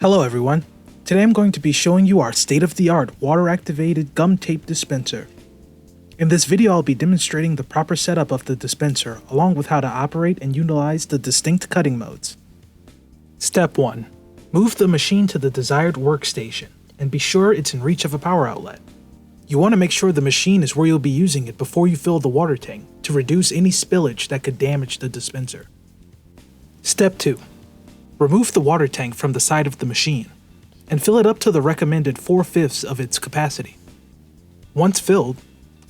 Hello everyone. Today I'm going to be showing you our state-of-the-art water-activated gum tape dispenser. In this video I'll be demonstrating the proper setup of the dispenser along with how to operate and utilize the distinct cutting modes. Step 1. Move the machine to the desired workstation and be sure it's in reach of a power outlet. You want to make sure the machine is where you'll be using it before you fill the water tank to reduce any spillage that could damage the dispenser. Step 2. Remove the water tank from the side of the machine and fill it up to the recommended 4/5 of its capacity. Once filled,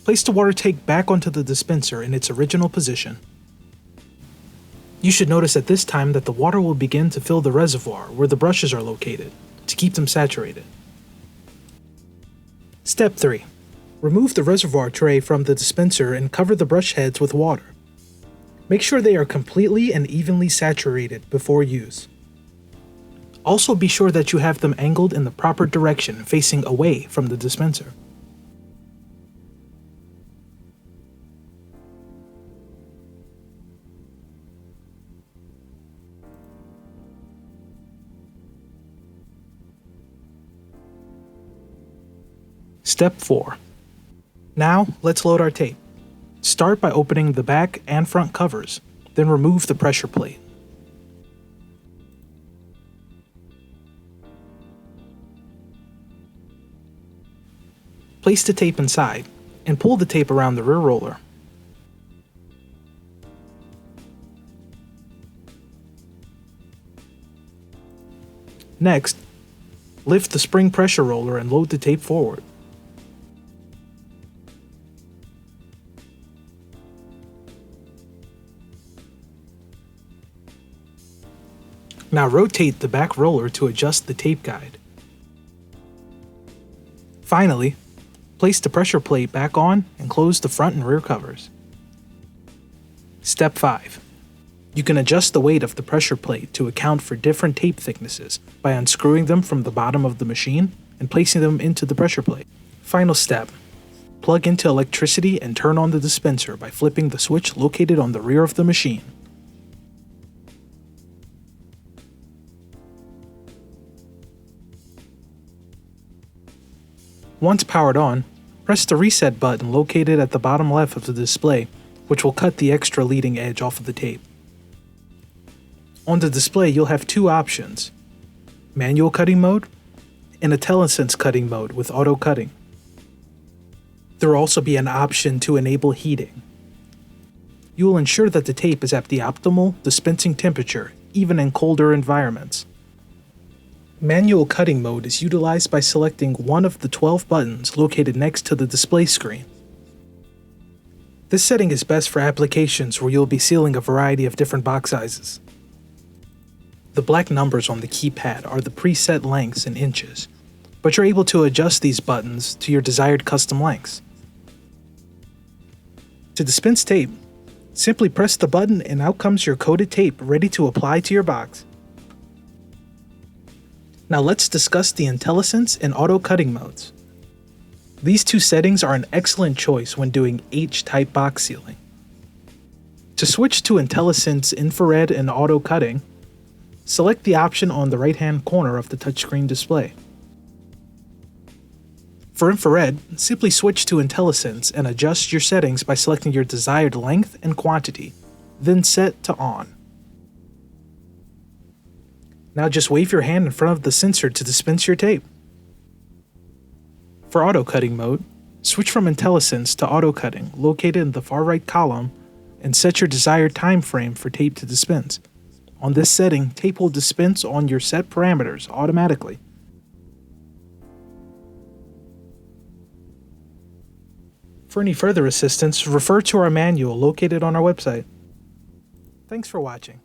place the water tank back onto the dispenser in its original position. You should notice at this time that the water will begin to fill the reservoir where the brushes are located to keep them saturated. Step 3. Remove the reservoir tray from the dispenser and cover the brush heads with water. Make sure they are completely and evenly saturated before use. Also be sure that you have them angled in the proper direction facing away from the dispenser. Step 4. Now let's load our tape. Start by opening the back and front covers, then remove the pressure plate. Place the tape inside and pull the tape around the rear roller. Next, lift the spring pressure roller and load the tape forward. Now rotate the back roller to adjust the tape guide. Finally, place the pressure plate back on and close the front and rear covers. Step 5. You can adjust the weight of the pressure plate to account for different tape thicknesses by unscrewing them from the bottom of the machine and placing them into the pressure plate. Final step. Plug into electricity and turn on the dispenser by flipping the switch located on the rear of the machine. Once powered on, press the reset button located at the bottom left of the display, which will cut the extra leading edge off of the tape. On the display, you'll have two options: manual cutting mode and IntelliSense cutting mode with auto cutting. There will also be an option to enable heating. You will ensure that the tape is at the optimal dispensing temperature, even in colder environments. Manual cutting mode is utilized by selecting one of the 12 buttons located next to the display screen. This setting is best for applications where you'll be sealing a variety of different box sizes. The black numbers on the keypad are the preset lengths in inches, but you're able to adjust these buttons to your desired custom lengths. To dispense tape, simply press the button and out comes your coated tape ready to apply to your box. Now let's discuss the IntelliSense and auto cutting modes. These two settings are an excellent choice when doing H-type box sealing. To switch to IntelliSense infrared and auto cutting, select the option on the right-hand corner of the touchscreen display. For infrared, simply switch to IntelliSense and adjust your settings by selecting your desired length and quantity, then set to on. Now just wave your hand in front of the sensor to dispense your tape. For auto cutting mode, switch from IntelliSense to auto cutting located in the far right column and set your desired time frame for tape to dispense. On this setting, tape will dispense on your set parameters automatically. For any further assistance, refer to our manual located on our website. Thanks for watching.